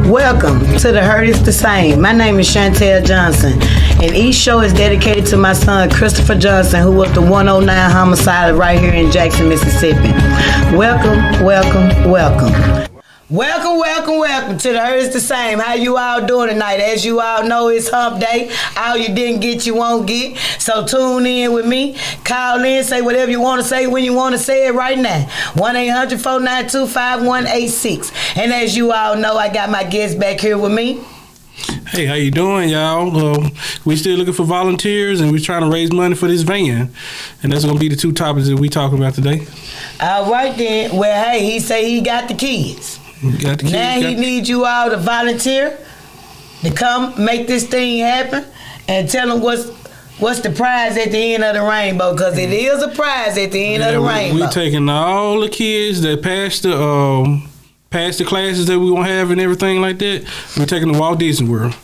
Welcome to The Hurt is the Same. My name is Shantell Johnson, and each show is dedicated to my son Christopher Johnson, who was the 109 homicide right here in Jackson, Mississippi. Welcome, welcome, welcome. Welcome to The Hurt is the Same. How you all doing tonight? As you all know, it's hump day. All you didn't get, you won't get. So tune in with me. Call in, say whatever you want to say when you want to say it right now. 1-800-492-5186. And as you all know, I got my guest back here with me. Hey, how you doing, y'all? We still looking for volunteers, and we're trying to raise money for this van. And that's going to be the two topics that we talking about today. All right, then. Well, hey, he say he got the kids. Now he needs you all to volunteer to come make this thing happen and tell him what's the prize at the end of the rainbow, because it is a prize at the end of the rainbow. We're taking all the kids that passed the classes that we're going to have and everything like that. We're taking them to Walt Disney World.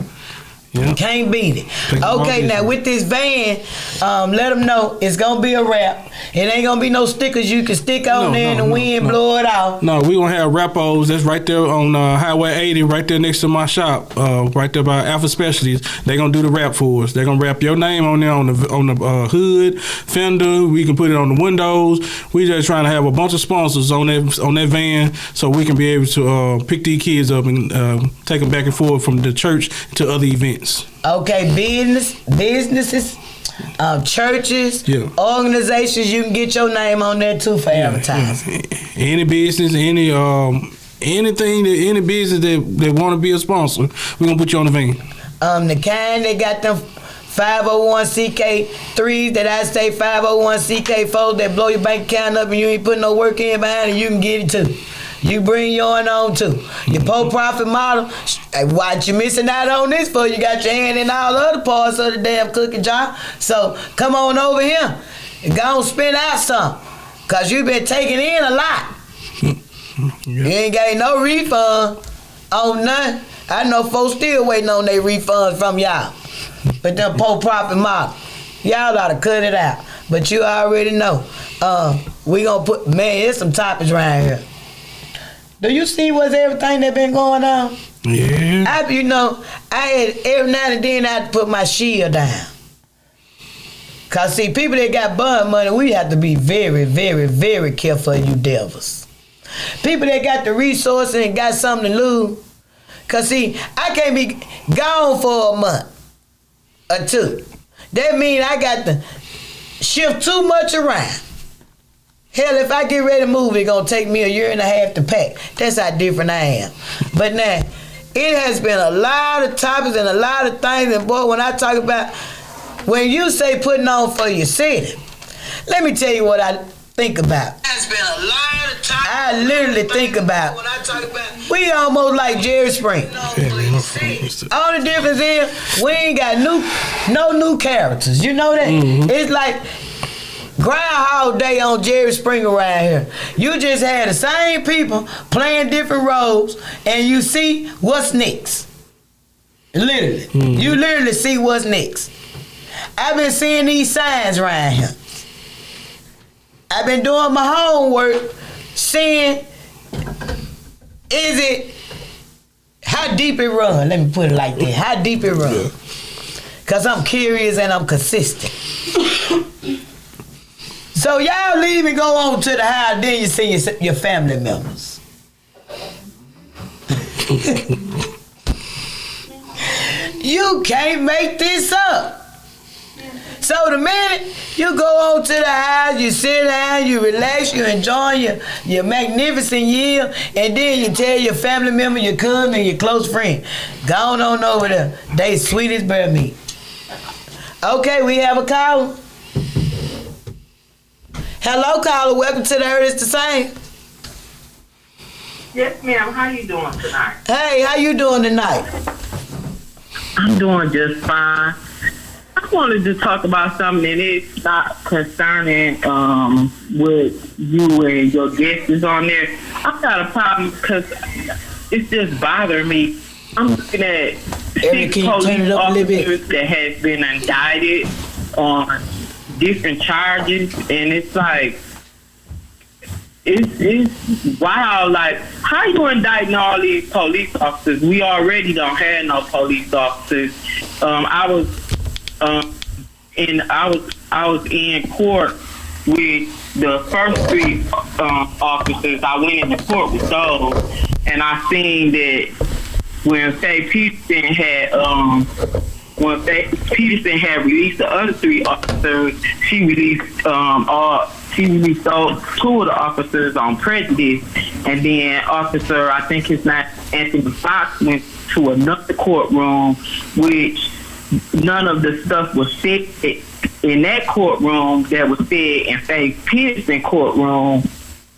Yeah. Can't beat it. Okay, now with this van, let them know it's going to be a wrap. It ain't going to be no stickers you can stick on there and the wind blow it off. No, we're going to have wrappos. That's right there on Highway 80, right there next to my shop, right there by Alpha Specialties. They're going to do the wrap for us. They're going to wrap your name on there on the hood, fender. We can put it on the windows. We're just trying to have a bunch of sponsors on that van so we can be able to pick these kids up and take them back and forth from the church to other events. Okay, businesses, churches, organizations, you can get your name on there too for advertising. Any business, any business that want to be a sponsor, we're gonna put you on the van. The kind they got them 501c3s that I say 501c4 that blow your bank account up and you ain't putting no work in behind it, you can get it too. You bring yours on too. Your for-profit model, what you missing out on this for? You got your hand in all other parts of the damn cookie jar. So come on over here and go and spend out some, because you been taking in a lot. You ain't got no refund on nothing. I know folks still waiting on their refunds from y'all. But them for-profit model, y'all ought to cut it out. But you already know. We gonna put, man, there's some topics around here. Do you see what's everything that been going on? Yeah. I had every now and then I had to put my shield down. Cause see, people that got bond money, we have to be very, very, very careful of you devils. People that got the resources and got something to lose. Cause see, I can't be gone for a month or two. That means I got to shift too much around. Hell, if I get ready to move, it's going to take me a year and a half to pack. That's how different I am. But now, it has been a lot of topics and a lot of things. And boy, when I talk about, when you say putting on for your city, let me tell you what I think about. There's been a lot of topics. I literally think about, when I talk about, we almost like Jerry Springer. All the difference is, we ain't got no new characters. You know that? Mm-hmm. It's like Groundhog Day on Jerry Springer right here. You just had the same people playing different roles, and you see what's next. Literally. Mm-hmm. You literally see what's next. I've been seeing these signs around here. I've been doing my homework, seeing, how deep it run? Let me put it like that. How deep it run? Because I'm curious and I'm consistent. So y'all leave and go on to the house, then you see your family members. You can't make this up. So the minute you go on to the house, you sit down, you relax, you enjoy your magnificent year, and then you tell your family member, your cousin, and your close friend, go on over there. They sweet as bear meat. Okay, we have a caller. Hello, caller. Welcome to the Heard It's the Same. Yes, ma'am. How you doing tonight? Hey, how you doing tonight? I'm doing just fine. I wanted to talk about something that is not concerning what you and your guest is on there. I've got a problem because it's just bothering me. I'm looking at 6 police officers that has been indicted on different charges, and it's like, it's wild. Like, how you indicting all these police officers? We already don't have no police officers. I was in court with the first 3 officers. I went into court with those, and I seen that when Faye Peterson had released the other 3 officers, she released 2 of the officers on prejudice, and then officer, I think his name Anthony Fox, went to another courtroom, which none of the stuff was said in that courtroom that was said in Faye Peterson courtroom.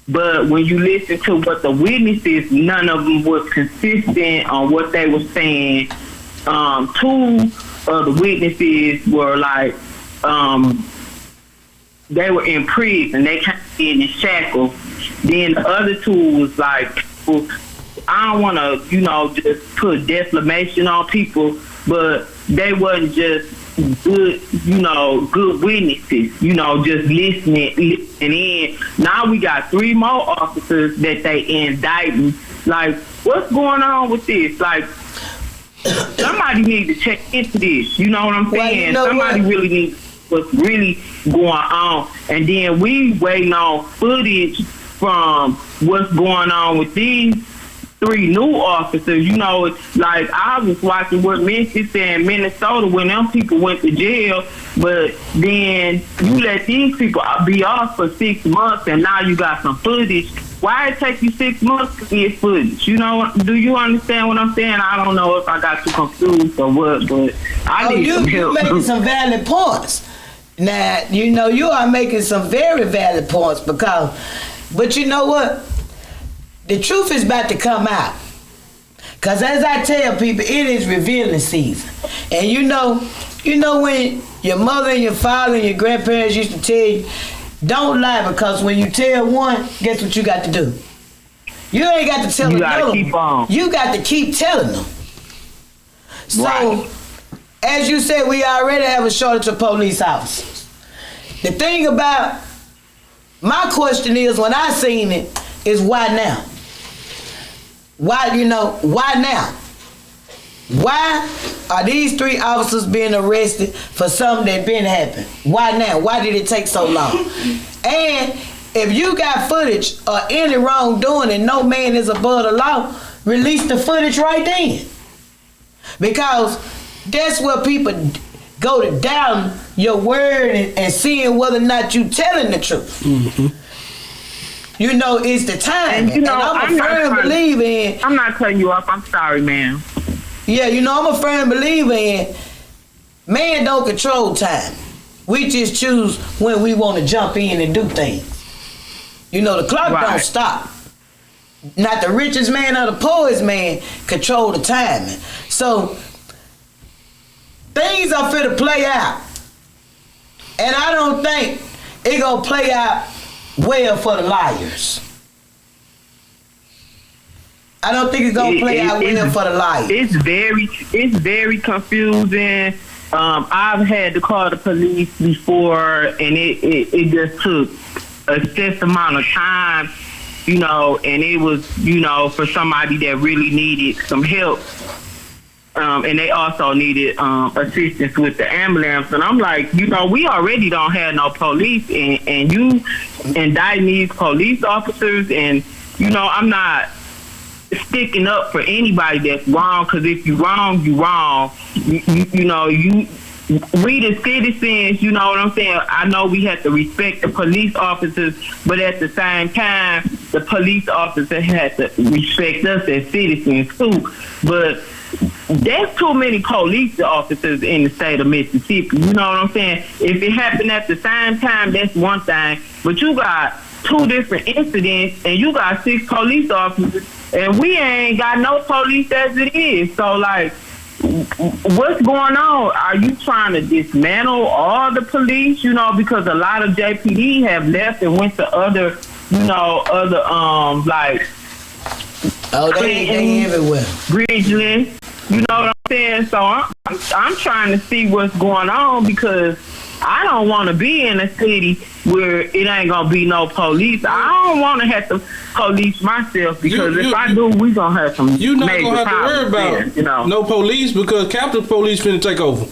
But when you listen to what the witnesses, none of them was consistent on what they were saying. 2 of the witnesses were like, they were in prison. They came in shackles. Then the other 2 was like, well, I don't want to, just put defamation on people, but they wasn't just good, good witnesses, just listening in. Now we got 3 more officers that they indicting. Like, what's going on with this? Like, somebody need to check into this. You know what I'm saying? Well, somebody really needs what's really going on. And then we waiting on footage from what's going on with these 3 new officers. Like, I was watching what Memphis and Minnesota when them people went to jail, but then you let these people be off for 6 months, and now you got some footage. Why it take you 6 months to get footage? Do you understand what I'm saying? I don't know if I got you confused or what, but I need some help. You're making some valid points. Now, you are making some very valid points but you know what? The truth is about to come out. Because as I tell people, it is revealing season. And you know when your mother and your father and your grandparents used to tell you, don't lie, because when you tell one, guess what you got to do? You ain't got to tell another. You got to keep telling them. So, right. As you said, we already have a shortage of police officers. The thing about my question is, when I seen it, is why now? Why now? Why are these 3 officers being arrested for something that been happened? Why now? Why did it take so long? And if you got footage or any wrongdoing and no man is above the law, release the footage right then. Because that's where people go to down your word and seeing whether or not you telling the truth. Mm-hmm. It's the time. And I'm a firm believer in... I'm not cutting you off. I'm sorry, ma'am. Yeah, I'm a firm believer in man don't control time. We just choose when we want to jump in and do things. The clock don't stop. Not the richest man or the poorest man control the timing. So things are fit to play out. And I don't think it gonna play out well for the liars. I don't think it's gonna play out well for the liars. It's very confusing. I've had to call the police before, and it just took a set amount of time, and it was, for somebody that really needed some help. and they also needed assistance with the ambulance. And I'm like, we already don't have no police, and you indict these police officers, and I'm not sticking up for anybody that's wrong, because if you wrong, you wrong. We the citizens, you know what I'm saying? I know we have to respect the police officers, but at the same time, the police officers have to respect us as citizens too. But there's too many police officers in the state of Mississippi. You know what I'm saying? If it happened at the same time, that's one thing. But you got 2 different incidents, and you got 6 police officers, and we ain't got no police as it is. So, like, what's going on? Are you trying to dismantle all the police? Because a lot of JPD have left and went to other, like, they everywhere. Bridgeland. You know what I'm saying? So I'm trying to see what's going on, because I don't want to be in a city where it ain't gonna be no police. I don't want to have to police myself, because if I do, we gonna have some. You're not gonna have to worry about no police, because Capitol Police finna take over.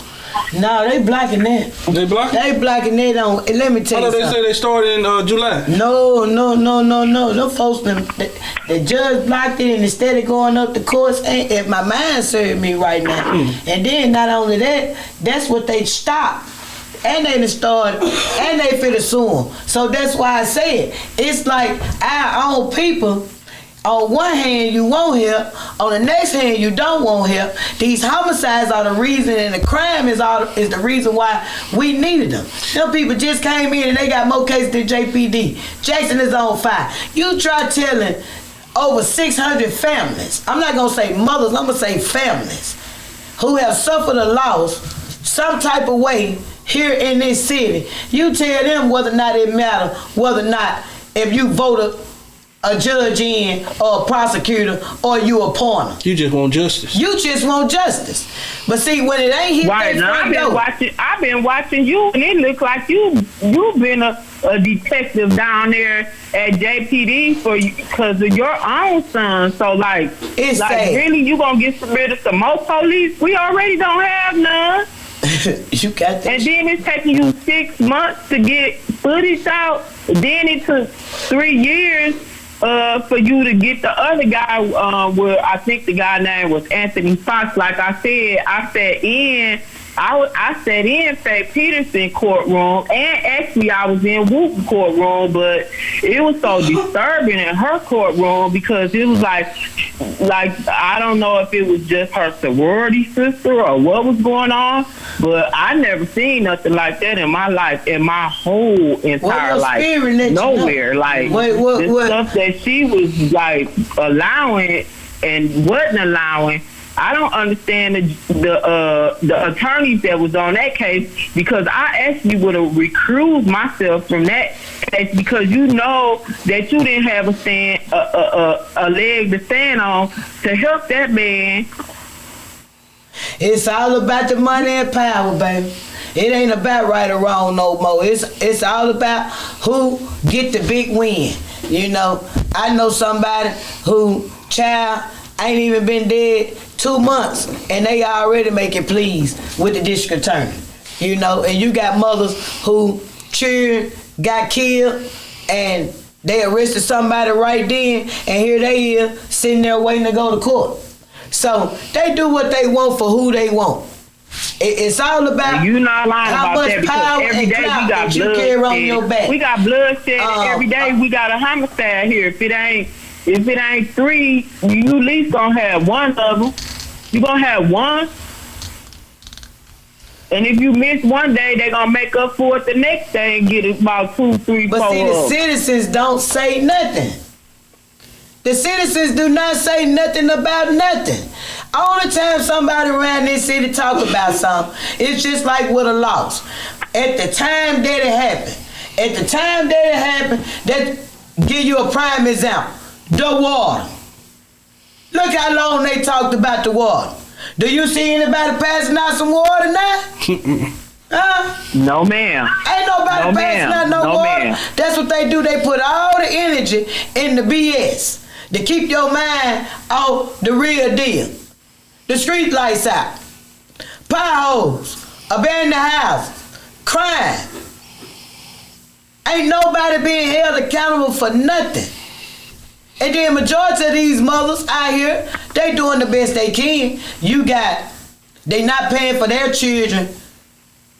No, they blocking that. They blocking? They blocking that on. Let me tell you something. They say they started in July. No. Them folks, the judge blocked it, and instead of going up the courts, if my mind served me right now. And then not only that, that's what they stopped. And they done started, and they finna sue them. So that's why I said, it's like our own people. On one hand, you want help. On the next hand, you don't want help. These homicides are the reason, and the crime is the reason why we needed them. Them people just came in, and they got more cases than JPD. Jackson is on fire. You try telling over 600 families, I'm not going to say mothers, I'm going to say families, who have suffered a loss some type of way here in this city. You tell them whether or not it matter, whether or not if you vote a judge in, or a prosecutor, or you appoint them. You just want justice. You just want justice. But see, when it ain't hit right, that front door. I've been watching you, and it looks like you've been a detective down there at JPD because of your own son. So, like, it's sad. Really, you gonna get submitted to more police? We already don't have none. You got that. And then it's taking you 6 months to get footage out. Then it took 3 years for you to get the other guy, where I think the guy name was Anthony Fox. Like I said, I sat in Faye Peterson courtroom, and actually I was in Wooten courtroom, but it was so disturbing in her courtroom, because it was like I don't know if it was just her sorority sister or what was going on, but I never seen nothing like that in my life, in my whole entire life. Nowhere. Like, the stuff that she was like allowing and wasn't allowing. I don't understand the attorneys that was on that case, because I actually would have recused myself from that case, because you know that you didn't have a leg to stand on to help that man. It's all about the money and power, baby. It ain't about right or wrong no more. It's all about who get the big win. I know somebody who child ain't even been dead 2 months, and they already making pleas with the district attorney. And you got mothers who children got killed, and they arrested somebody right then, and here they is sitting there waiting to go to court. So they do what they want for who they want. It's all about you not lying how about much that, power every and day clout we got that you carry on your back. We got bloodshed, and every day we got a homicide here. If it ain't 3, you at least gonna have one of them. You gonna have one, and if you miss one day, they gonna make up for it the next day and get about 2, 3, 4. But see, the citizens don't say nothing. The citizens do not say nothing about nothing. All the time somebody around this city talk about something, it's just like with a loss. At the time that it happened, that give you a prime example. The water. Look how long they talked about the water. Do you see anybody passing out some water now? No, ma'am. Ain't nobody passing out no water. Ma'am. That's what they do. They put all the energy in the BS to keep your mind off the real deal. The street lights out. Potholes. Abandoned houses. Crime. Ain't nobody being held accountable for nothing. And then majority of these mothers out here, they doing the best they can. They not paying for their children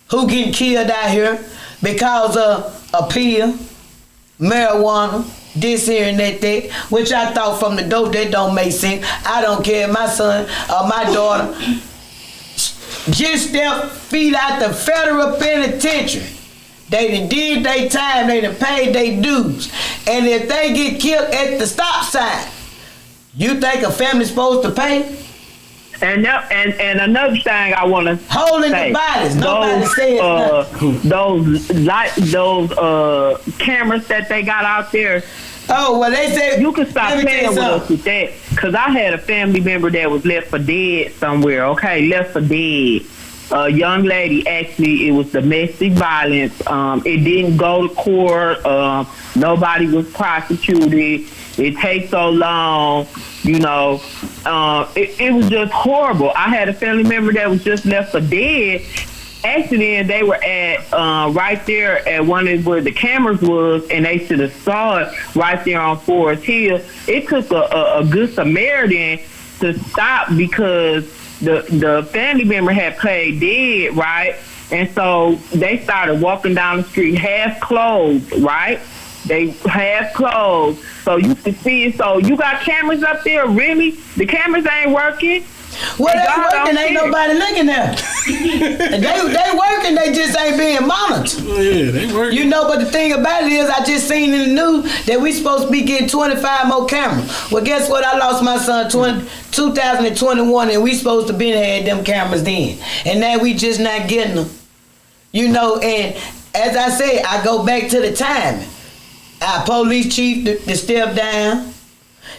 who getting killed out here because of a pill, marijuana, this here and that, which I thought from the dope that don't make sense. I don't care if my son or my daughter just stepped feet out the federal penitentiary. They done did their time, they done paid their dues. And if they get killed at the stop sign, you think a family's supposed to pay? And another thing I want to holding say, the bodies. Nobody says nothing. Those cameras that they got out there. Oh, well, they said you can stop playing with us with that. Cause I had a family member that was left for dead somewhere. Okay, left for dead. A young lady, actually, it was domestic violence. It didn't go to court. Nobody was prosecuted. It takes so long, you know. It was just horrible. I had a family member that was just left for dead. Actually, they were at right there at one of where the cameras was, and they should have saw it right there on Forest Hill. It took a good Samaritan to stop because the family member had played dead, right? And so they started walking down the street half clothed, right? They half clothed. So you can see it. So you got cameras up there, really? The cameras ain't working? Well, they working, ain't nobody looking at them. they working, they just ain't being monitored. Yeah, they working. You know, but the thing about it is, I just seen in the news that we supposed to be getting 25 more cameras. Well, guess what? I lost my son 2021, and we supposed to be had them cameras then. And now we just not getting them. You know, and as I say, I go back to the timing. Our police chief to step down.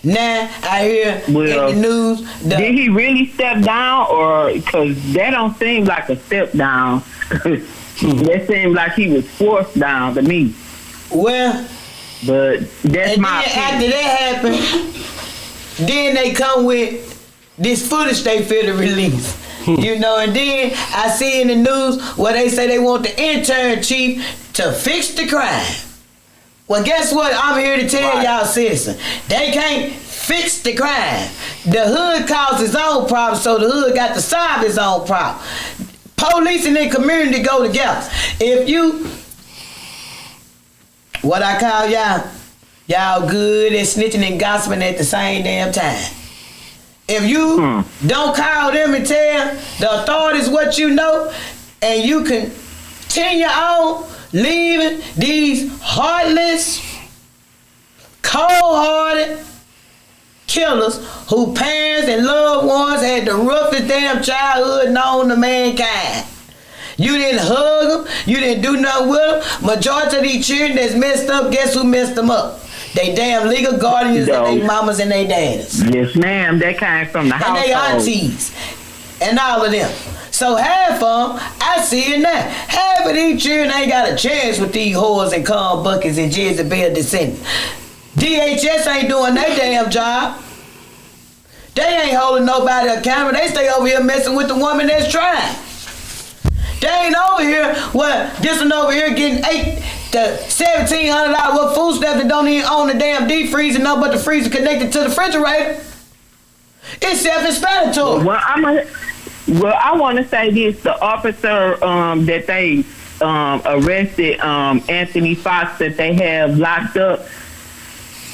Now I hear in the news. Did he really step down, or because that don't seem like a step down? That seemed like he was forced down to me. Well, but that's my opinion. After that happened, then they come with this footage they feel to release. You know, and then I see in the news where they say they want the intern chief to fix the crime. Well, guess what? I'm here to tell y'all, citizens. They can't fix the crime. The hood caused its own problem, so the hood got to solve its own problem. Police and the community go together. If you, what I call y'all good at snitching and gossiping at the same damn time. If you don't call them and tell the authorities what you know, and you continue on leaving these heartless, cold-hearted killers who parents and loved ones had the roughest damn childhood known to mankind. You didn't hug them. You didn't do nothing with them. Majority of these children that's messed up, guess who messed them up? They damn legal guardians and they mamas and they daddies. Yes, ma'am. They came from the household. And they aunties. And all of them. So half of them, I see it now. Half of these children ain't got a chance with these whores and corn buckets and Jezebel descendants. DHS ain't doing their damn job. They ain't holding nobody accountable. They stay over here messing with the woman that's trying. They ain't over here, this one over here getting $8,000 to $1,700 worth of food stuff that don't even own the damn deep freezer, nothing but the freezer connected to the refrigerator. It's self-explanatory. Well, I want to say this: the officer that they arrested, Anthony Fox, that they have locked up.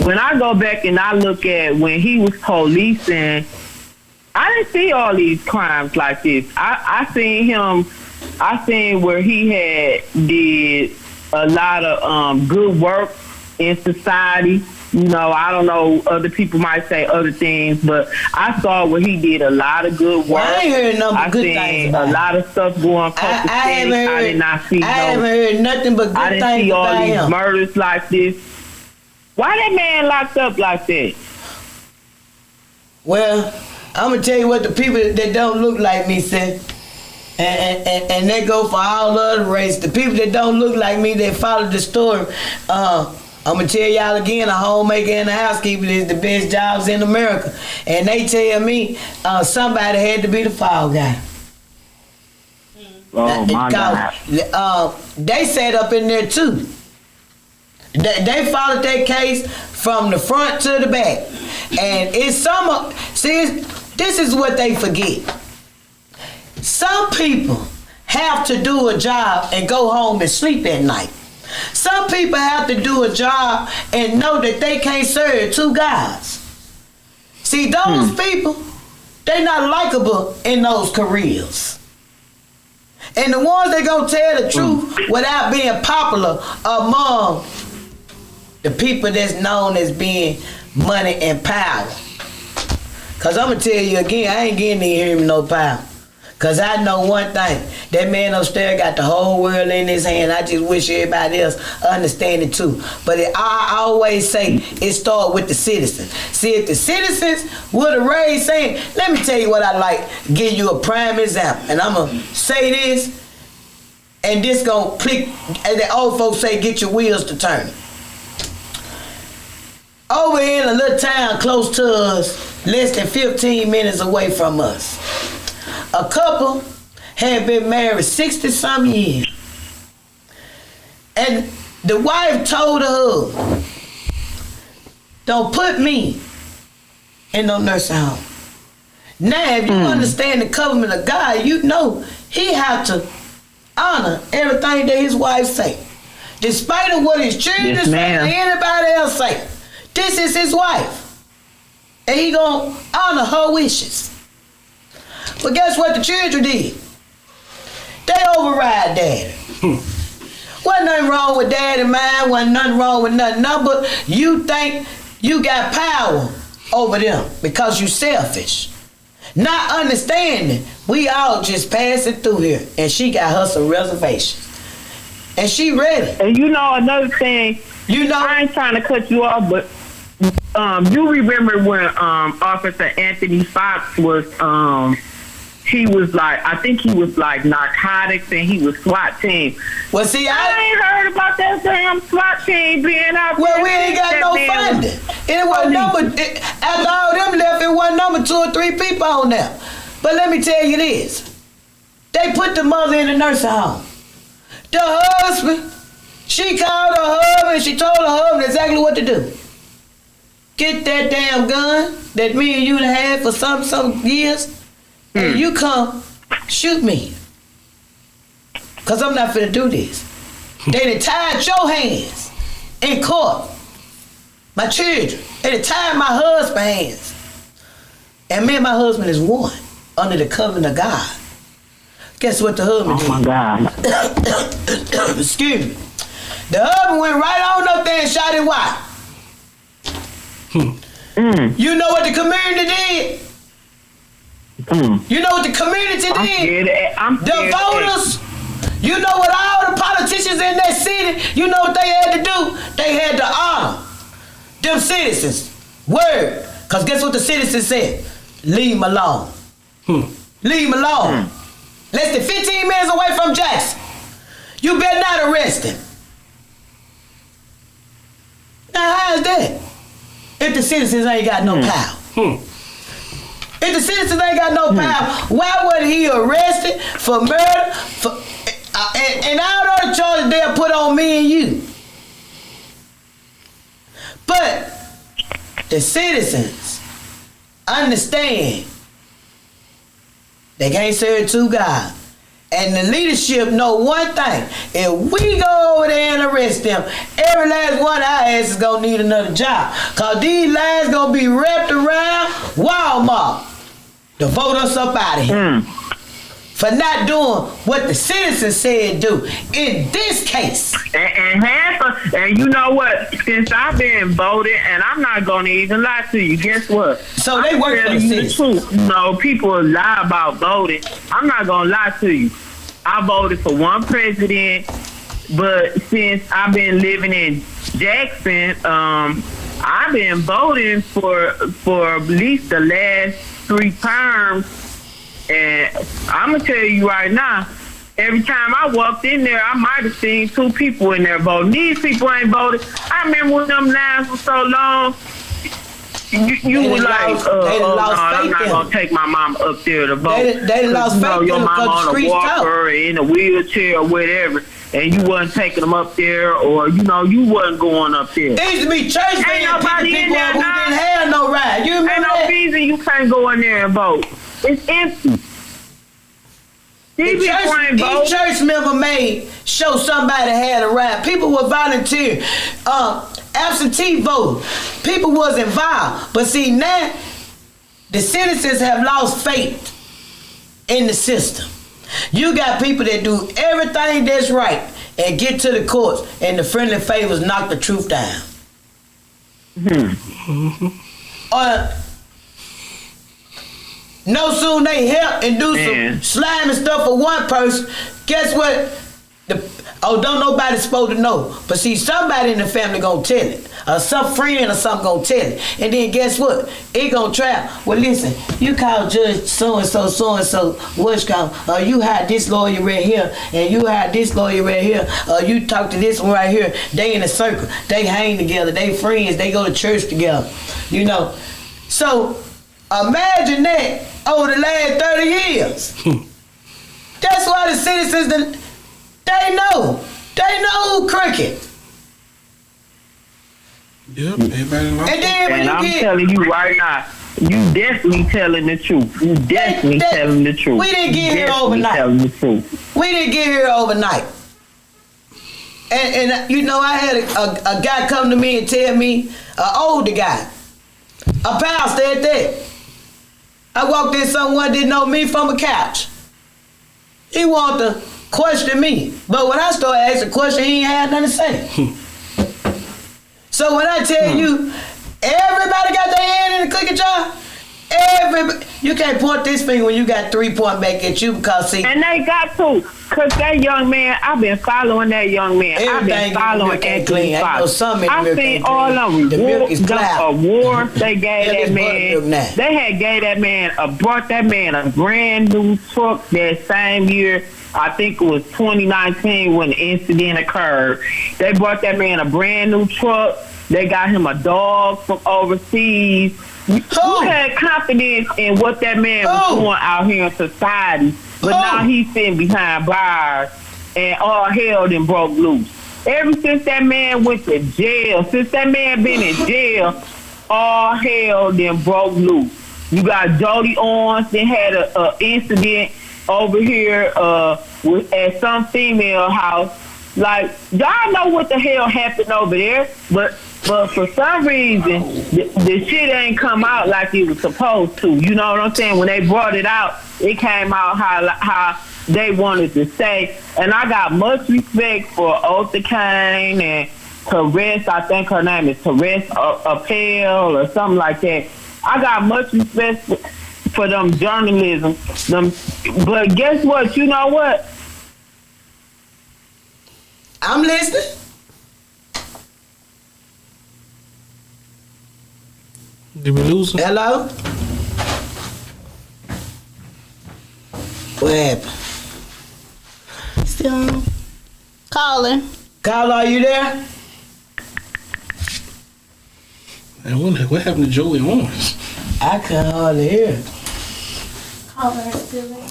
When I go back and I look at when he was policing, I didn't see all these crimes like this. I seen where he had did a lot of good work in society. You know, I don't know, other people might say other things, but I saw where he did a lot of good work. Well, I ain't heard nothing but good things about a lot of stuff going copacetic. I did not see I haven't heard nothing but good things about him. I didn't see all these murders like this. Why that man locked up like that? Well, I'm going to tell you what the people that don't look like me say. And they go for all other race. The people that don't look like me, they follow the story. I'm gonna tell y'all again, a homemaker and a housekeeper is the best jobs in America. And they tell me somebody had to be the fall guy. Oh my God. They sat up in there too. They followed that case from the front to the back. And this is what they forget. Some people have to do a job and go home and sleep at night. Some people have to do a job and know that they can't serve two gods. See, those people, they not likable in those careers. And the ones that gonna tell the truth without being popular among the people that's known as being money and power. Cause I'm gonna tell you again, I ain't getting him no power. Cause I know one thing, that man upstairs got the whole world in his hand. I just wish everybody else understand it too. But I always say it starts with the citizens. See, if the citizens would have raised saying, let me tell you what I like, give you a prime example. And I'm gonna say this, and this gonna click, as the old folks say, get your wheels to turn. Over in a little town close to us, less than 15 minutes away from us, a couple had been married 60-some years. And the wife told her husband, don't put me in no nursing home. Now, if you understand the covenant of God, you know he have to honor everything that his wife say. Despite of what his children say or anybody else say, this is his wife. And he gonna honor her wishes. But guess what the children did? They override daddy. Wasn't nothing wrong with daddy, man. Wasn't nothing wrong with nothing. No, but you think you got power over them because you selfish. Not understanding, we all just passing through here. And she got her some reservations. And she ready. And you know another thing, I ain't trying to cut you off, but you remember when Officer Anthony Fox was he was like, I think he was like narcotics and he was SWAT team. Well, see, I ain't heard about that damn SWAT team being out there. Well, we ain't got no funding. It wasn't after all them left, it wasn't number 2 or 3 people on there. But let me tell you this. They put the mother in the nursing home. The husband, she called her husband and she told her husband exactly what to do. Get that damn gun that me and you done had for some years, and you come shoot me. Cause I'm not finna do this. They done tied your hands in court. My children. They done tied my husband's hands. And me and my husband is one under the covenant of God. Guess what the husband did? Oh my God. Excuse me. The husband went right on up there and shot his wife. You know what the community did? You know what the community did? The voters. You know what all the politicians in that city, you know what they had to do? They had to honor them citizens. Word. Because guess what the citizens said? Leave him alone. Leave him alone. Less than 15 minutes away from Jackson. You better not arrest him. Now, how is that? If the citizens ain't got no power. If the citizens ain't got no power, why wasn't he arrested for murder? And all other charges they'll put on me and you. But the citizens understand they can't serve 2 gods. And the leadership know one thing. If we go over there and arrest them, every last one of our asses is going to need another job. Because these lies going to be wrapped around Walmart to vote us up out of here. For not doing what the citizens said do in this case. And you know what? Since I've been voted, and I'm not going to even lie to you, guess what? So they work for the citizens. No, people lie about voting. I'm not going to lie to you. I voted for one president, but since I've been living in Jackson, I've been voting for at least the last 3 terms. And I'm going to tell you right now, every time I walked in there, I might have seen 2 people in there voting. These people ain't voted. I remember when them lines were so long. You were like, no, I'm not gonna take my mama up there to vote. They lost faith in your them mama because the on a streets walker or in a wheelchair or whatever, and you wasn't taking them up there, or you wasn't going up there. It used to be church Ain't nobody in people there who now. didn't have no ride. You remember Ain't no that? reason you can't go in there and vote. It's empty. Each church member made show somebody had a ride. People were volunteer. Absentee vote. People was involved. But see, now the citizens have lost faith in the system. You got people that do everything that's right and get to the courts, and the friendly favors knock the truth down. No sooner they help and do some slimy stuff for one person, guess what? Don't nobody supposed to know. But see, somebody in the family gonna tell it. Or some friend or something gonna tell it. And then guess what? It gonna travel. Well, listen, you call Judge so-and-so, what's called? You hired this lawyer right here, and you hired this lawyer right here. You talk to this one right here. They in a circle. They hang together. They friends. They go to church together. So, imagine that over the last 30 years. That's why the citizens, they know who crooked. Yep, everybody knows. And I'm telling you right now, you definitely telling the truth. You definitely telling the truth. We didn't get here overnight. Telling the truth. We didn't get here overnight. And I had a guy come to me and tell me, an older guy, a pastor at that. I walked in, someone didn't know me from a couch. He wanted to question me. But when I started asking questions, he ain't had nothing to say. So when I tell you, everybody got their hand in the cookie jar, you can't point this finger when you got 3 pointing back at you because see. And they got to, because that young man, I've been following that young man. I've been following Anthony Fox. I've seen all of them awards they gave that man. They had gave that man, brought that man a brand new truck that same year. I think it was 2019 when the incident occurred. They brought that man a brand new truck. They got him a dog from overseas. Who had confidence in what that man was doing out here in society? But now he's sitting behind bars and all hell done broke loose. Ever since that man went to jail, since that man been in jail, all hell done broke loose. You got Jody Owens, then had a incident over here at some female house. Like, y'all know what the hell happened over there, but for some reason, the shit ain't come out like it was supposed to. You know what I'm saying? When they brought it out, it came out how they wanted to say. And I got much respect for Otha Kane and Therese, I think her name is Therese Appel or something like that. I got much respect for them journalism. But guess what? You know what? I'm listening. Did we lose him? Hello? What happened? Still calling. Carla, are you there? And what happened to Joey Owens? I couldn't hardly hear. Caller still there.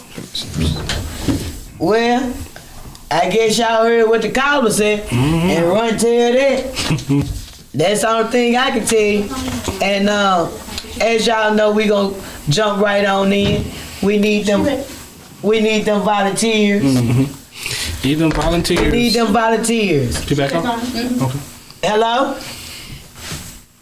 Well, I guess y'all heard what the caller said and run tell that. That's the only thing I can tell you. And as y'all know, we gonna jump right on in. We need them volunteers. Need them volunteers. We need them volunteers. You back up? Okay. Hello?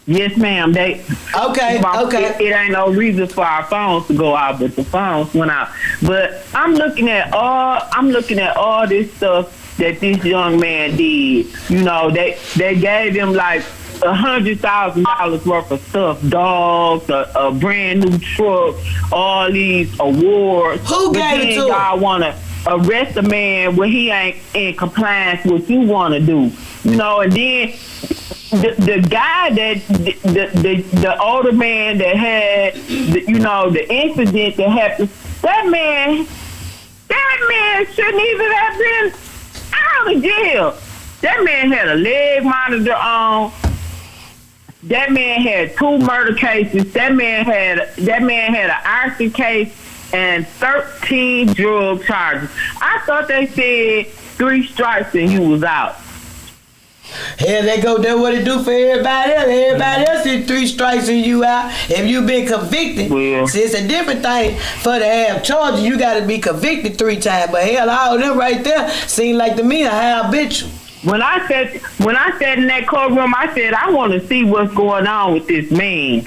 Yes, ma'am. Okay. It ain't no reason for our phones to go out, but the phones went out. But I'm looking at all this stuff that this young man did. You know, they gave him like $100,000 worth of stuff, dogs, a brand new truck, all these awards. Who gave it to him? Y'all want to arrest a man when he ain't in compliance with what you want to do. You know, and then the guy that the older man that had the incident that happened, that man That man shouldn't even have been out of jail. That man had a leg monitor on. That man had 2 murder cases. That man had an arson case and 13 drug charges. I thought they said 3 strikes and he was out. Hell, they go do what it do for everybody else. Everybody else is 3 strikes and you out. If you been convicted, see, it's a different thing for to have charges. You got to be convicted 3 times. But hell, all of them right there seem like to me a high habitual. When I sat in that courtroom, I said, I want to see what's going on with this man.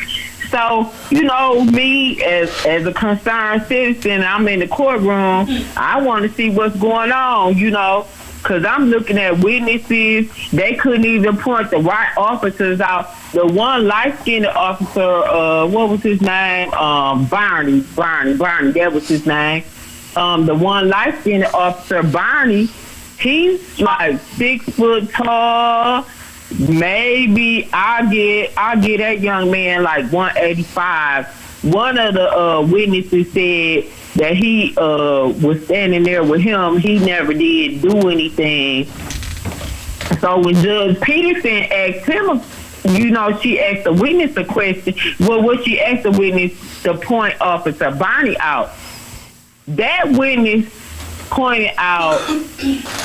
So, you know, me as a concerned citizen, I'm in the courtroom. I want to see what's going on, you know, because I'm looking at witnesses. They couldn't even point the right officers out. The one light-skinned officer, what was his name? Barney, that was his name. The one light-skinned officer, Barney, he's like 6 foot tall. Maybe I'll get that young man like 185. One of the witnesses said that he was standing there with him. He never did do anything. So when Judge Peterson asked him, you know, she asked the witness a question. Well, what she asked the witness to point Officer Barney out. That witness pointed out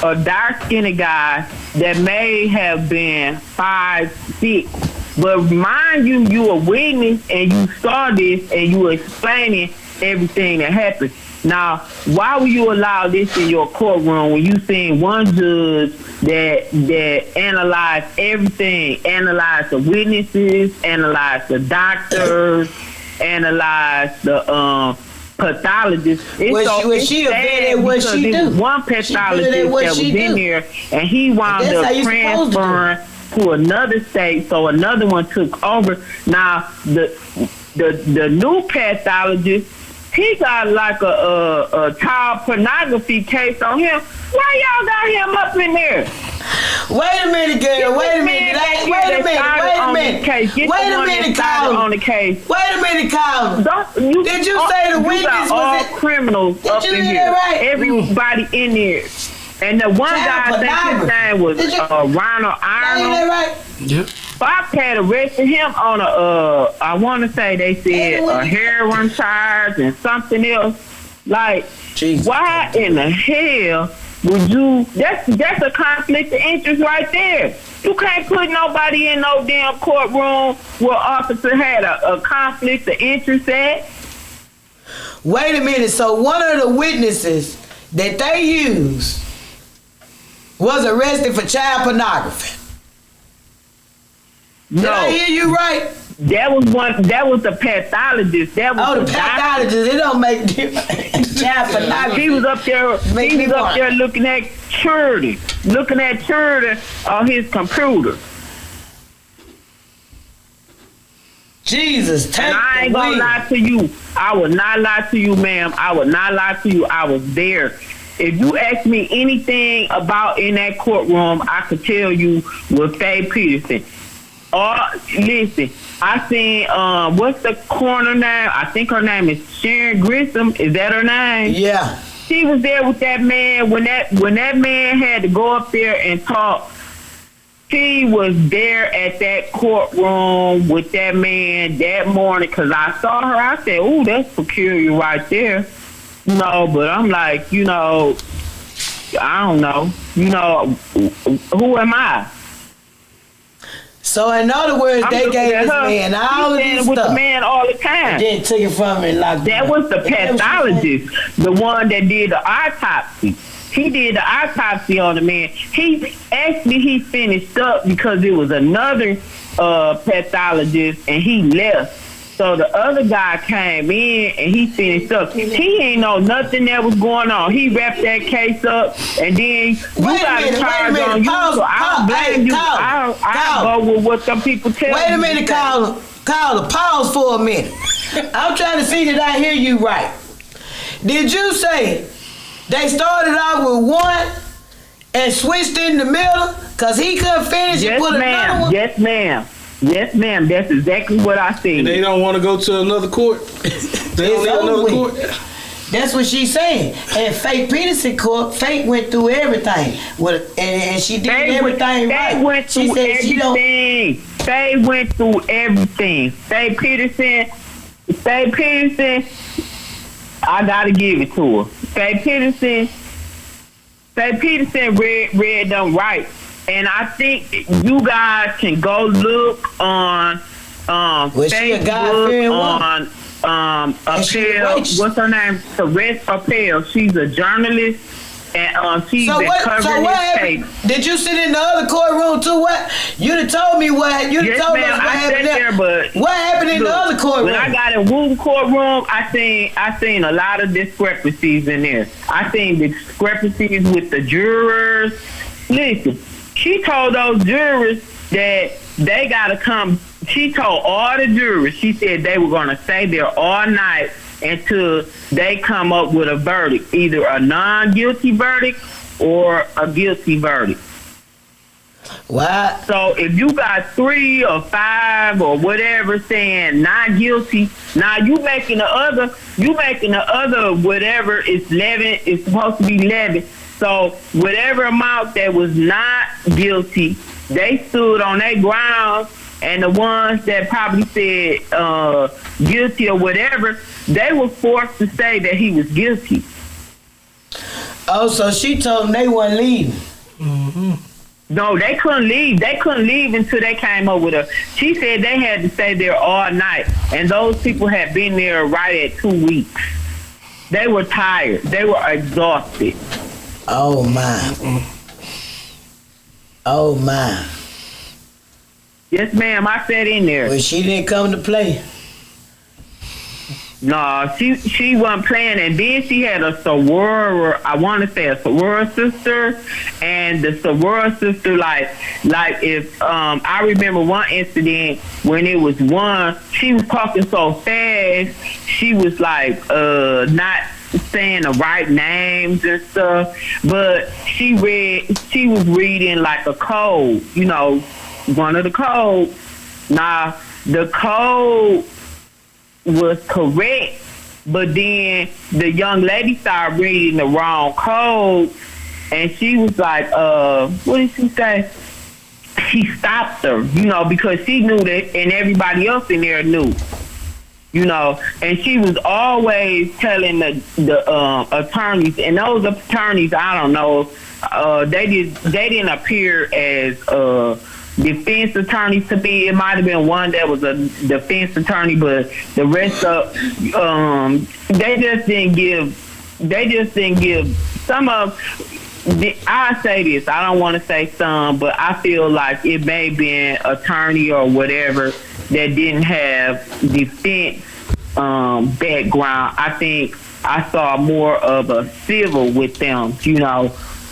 a dark-skinned guy that may have been 5'6". But mind you, you a witness and you saw this and you were explaining everything that happened. Now, why would you allow this in your courtroom when you seen one judge that analyzed everything, analyzed the witnesses, analyzed the doctors, analyzed the pathologist? Was she a vet at what she do? One pathologist that was in there, and he wound up transferring to another state, so another one took over. Now the new pathologist, he got like a child pornography case on him. Why y'all got him up in there? Wait a minute, girl. Wait a minute, Colin. Did you say the witness was all criminals up in here? Right? Everybody in there. And the one guy, I think his name was Ronald Arnold. Right? Yep. Fox had arrested him on I want to say they said a heroin charge and something else. Like, Jesus, why in the hell would you? That's a conflict of interest right there. You can't put nobody in no damn courtroom where officer had a conflict of interest at. Wait a minute. So one of the witnesses that they used was arrested for child pornography. Did I hear you right? That was the pathologist. That was the pathologist. It don't make difference. Child pornography. He was up there looking at children on his computer. Jesus, and I ain't gonna lie to you. I would not lie to you, ma'am. I would not lie to you. I was there. If you ask me anything about in that courtroom, I could tell you with Faye Peterson. Listen, I seen what's the coroner name? I think her name is Sharon Grissom. Is that her name? Yeah. She was there with that man when that man had to go up there and talk. She was there at that courtroom with that man that morning because I saw her. I said, "Ooh, that's peculiar right there." You know, but I'm like, you know, I don't know. You know, who am I? So in other words, they gave this man all of this with stuff. The man all the time. And then took it from him and locked him. That was the pathologist, the one that did the autopsy. He did the autopsy on the man. He finished up because it was another pathologist and he left. So the other guy came in and he finished up. He ain't know nothing that was going on. He wrapped that case up and then you got a charge on you. So I don't blame you. I go with what some people tell me. Wait a minute, Caller. Pause for a minute. I'm trying to see that I hear you right. Did you say they started off with one and switched in the middle because he couldn't finish and put another one? Yes, ma'am. Yes, ma'am. That's exactly what I said. And they don't want to go to another court. They don't need another court. That's what she's saying. And Faith Peterson court, Faith went through everything. And she did everything right. Faith went through everything. Faith went through everything. Faith Peterson, I gotta give it to her. Faith Peterson read them right. And I think you guys can go look on Facebook on Appel. What's her name? Therese Appel. She's a journalist, and she's been covering this case. Did you sit in the other courtroom too? What you done told me what you done told us what happened there? But what happened in the other courtroom? When I got in Wooten courtroom, I seen a lot of discrepancies in there. I seen discrepancies with the jurors. Listen, she told those jurors that they gotta come. She told all the jurors, she said they were going to stay there all night until they come up with a verdict, either a non-guilty verdict or a guilty verdict. What? So if you got 3 or 5 or whatever saying not guilty, now you making the other whatever is 11, it's supposed to be 11. So whatever amount that was not guilty, they stood on their grounds. And the ones that probably said guilty or whatever, they were forced to say that he was guilty. Oh, so she told them they weren't leaving. Mm-hmm. No, they couldn't leave. They couldn't leave until they came up with her. She said they had to stay there all night. And those people had been there right at 2 weeks. They were tired. They were exhausted. Oh, my. Oh, my. Yes, ma'am. I sat in there. Well, she didn't come to play. No, she wasn't playing, and then she had a soror. I want to say a soror sister, and the soror sister, like if I remember one incident when it was one, she was talking so fast, she was like not saying the right names and stuff, but she was reading like a code, one of the codes. Now the code was correct, but then the young lady started reading the wrong code, and she was like, what did she say? She stopped her, because she knew that, and everybody else in there knew, and she was always telling the attorneys, and those attorneys, I don't know, they didn't appear as defense attorneys to me. It might have been one that was a defense attorney, but the rest of they just didn't give some of I say this, I don't want to say some, but I feel like it may have been attorney or whatever that didn't have defense background. I think I saw more of a civil with them,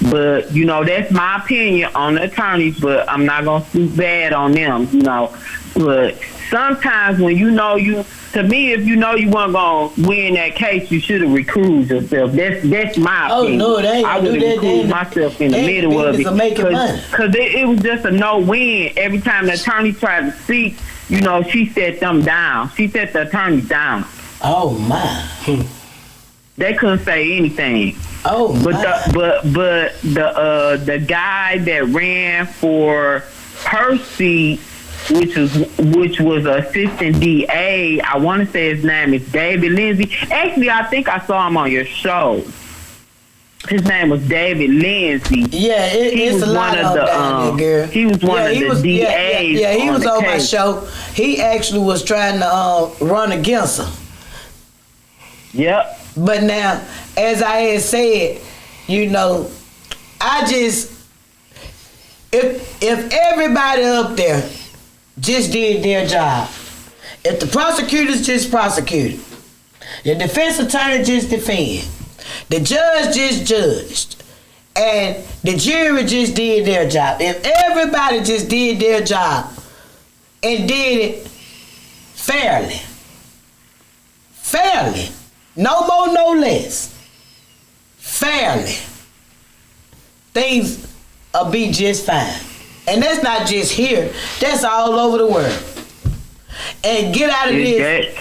But, that's my opinion on the attorneys, but I'm not going to speak bad on them, But sometimes when to me, if you weren't going to win that case, you should have recused yourself. That's my opinion. Oh, no, they ain't I would have recused myself in the middle of it. Because it was just a no-win. Every time the attorney tried to speak, she set them down. She set the attorneys down. Oh, my. They couldn't say anything. Oh, but the guy that ran for her seat, which was assistant DA, I want to say his name is David Lindsay. Actually, I think I saw him on your show. His name was David Lindsay. Yeah, it's a lot of them, girl. He was one of the DAs. Yeah, he was on my show. He actually was trying to run against her. Yep. But now, as I had said, if everybody up there just did their job, if the prosecutors just prosecuted, the defense attorney just defended, the judge just judged, and the jury just did their job, if everybody just did their job and did it fairly, no more, no less, fairly, things will be just fine. And that's not just here, that's all over the world. And get out of this.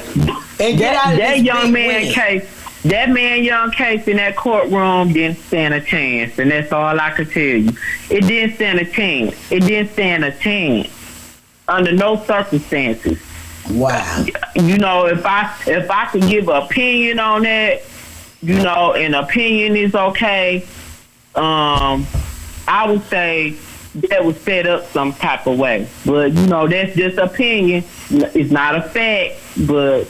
That young man case, that man, Young Case, in that courtroom didn't stand a chance, and that's all I could tell you. It didn't stand a chance. It didn't stand a chance under no circumstances. Wow. You know, if I could give an opinion on that, you know, an opinion is okay. I would say that was set up some type of way, but you know, that's just opinion. It's not a fact, but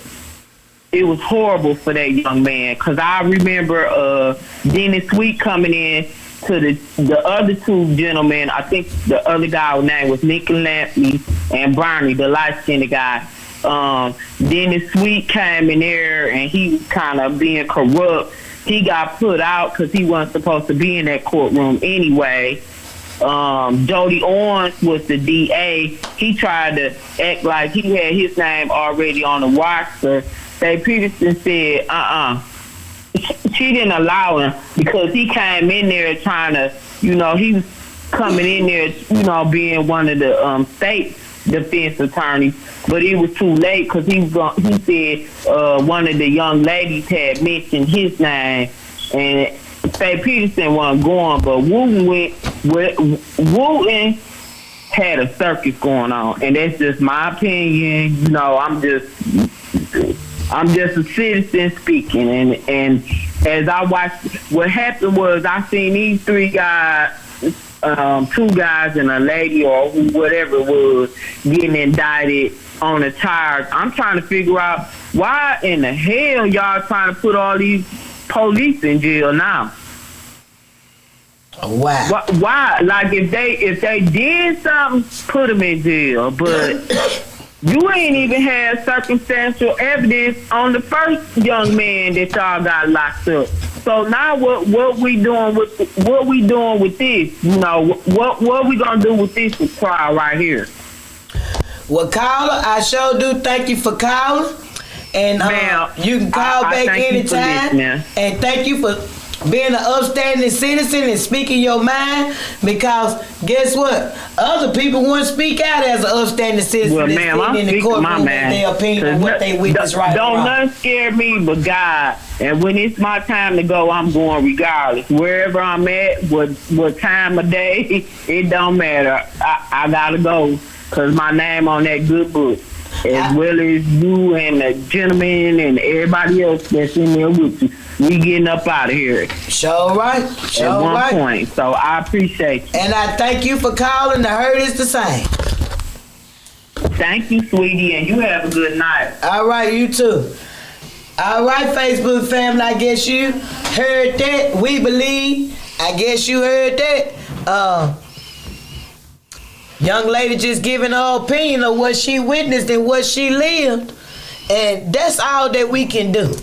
it was horrible for that young man. Cause I remember Dennis Sweet coming in to the other two gentlemen. I think the other guy's name was Nick Lampley and Barney, the light-skinned guy. Dennis Sweet came in there and he was kind of being corrupt. He got put out because he wasn't supposed to be in that courtroom anyway. Jody Owens was the DA. He tried to act like he had his name already on the roster. Dave Peterson said, she didn't allow him because he came in there trying to, you know, he was coming in there, you know, being one of the state defense attorneys, but it was too late because he said one of the young ladies had mentioned his name, and Faye Peterson wasn't going, but Wooten had a circus going on, and that's just my opinion. You know, I'm just a citizen speaking, and as I watched, what happened was I seen these three guys, two guys and a lady or whatever it was, getting indicted on a charge. I'm trying to figure out why in the hell y'all trying to put all these police in jail now. Wow. Why? Like if they did something, put them in jail, but you ain't even had circumstantial evidence on the first young man that y'all got locked up. So now what we doing with this? You know, what we gonna do with this trial right here? Well, caller, I sure do thank you for calling, and you can call back anytime. And thank you for being an upstanding citizen and speaking your mind, because guess what? Other people won't speak out as an upstanding citizen. Well, ma'am, I'm in the speaking my courtroom mind. their opinion on what they witness right Don't or wrong. nothing scare me but God. And when it's my time to go, I'm going regardless. Wherever I'm at, what time of day, it don't matter. I gotta go because my name on that good book. As well as you and the gentleman and everybody else that's in there with you. We getting up out of here. Sure right. Sure at one right. point. So I appreciate you. And I thank you for calling. The hurt is the same. Thank you, sweetie, and you have a good night. All right, you too. All right, Facebook family, I guess you heard that. We believe. I guess you heard that. Young lady just giving her opinion of what she witnessed and what she lived. And that's all that we can do.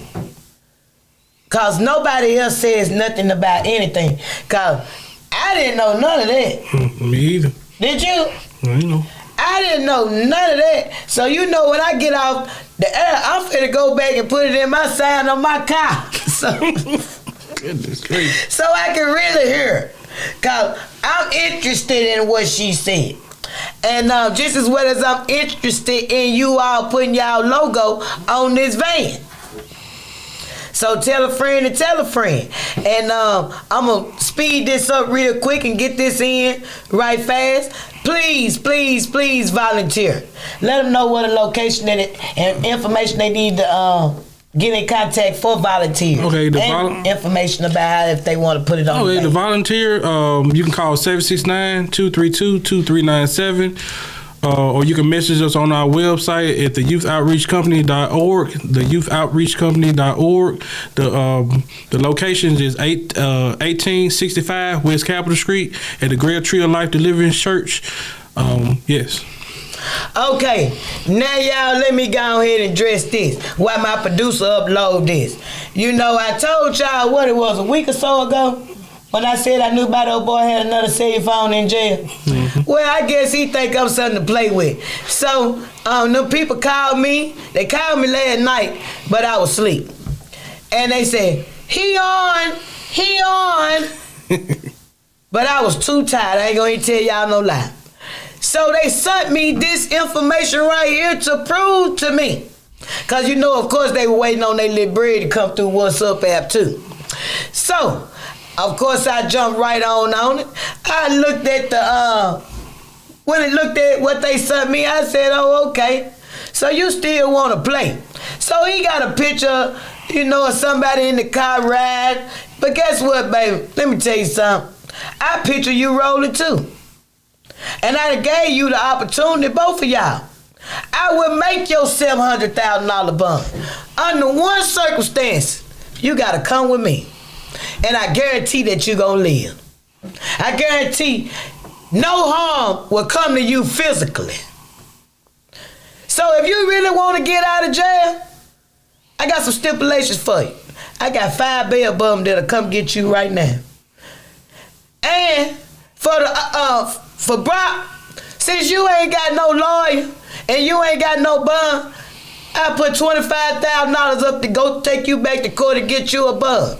Because nobody else says nothing about anything. Because I didn't know none of that. Me either. Did you? I know. I didn't know none of that. So you know when I get off the air, I'm finna go back and put it in my sign on my car. So, Goodness gracious. so I can really hear it. Because I'm interested in what she said. And just as well as I'm interested in you all putting y'all logo on this van. So tell a friend to tell a friend. And I'm going to speed this up real quick and get this in right fast. Please, please, please volunteer. Let them know what a location and information they need to get in contact for volunteers. Okay, and information about how if they want to put it on. Okay, the volunteer, you can call 769-232-2397. Or you can message us on our website at theyouth-outreach-company.org, theyouth-outreach-company.org. The location is 1865 West Capitol Street at the Great Tree of Life Deliverance Church. Yes. Okay, now y'all let me go ahead and address this while my producer upload this. You know, I told y'all what it was a week or so ago when I said I knew about old boy had another cell phone in jail. Mm-hmm. Well, I guess he think I'm something to play with. So, them people called me. They called me last night, but I was asleep. And they said, he on. But I was too tired. I ain't gonna tell y'all no lie. So they sent me this information right here to prove to me Because you know, of course, they were waiting on their little bread to come through What's Up app too. So, of course, I jumped right on it. I looked at when I looked at what they sent me, I said, oh, okay. So you still want to play. So he got a picture, you know, of somebody in the car ride. But guess what, baby? Let me tell you something. I picture you rolling too. And I gave you the opportunity, both of y'all. I would make your $700,000 bond. Under one circumstance, you got to come with me. And I guarantee that you're going to live. I guarantee no harm will come to you physically. So if you really want to get out of jail, I got some stipulations for you. I got 5 bail bums that'll come get you right now. And for Brock, since you ain't got no lawyer and you ain't got no bond, I put $25,000 up to go take you back to court and get you a bond.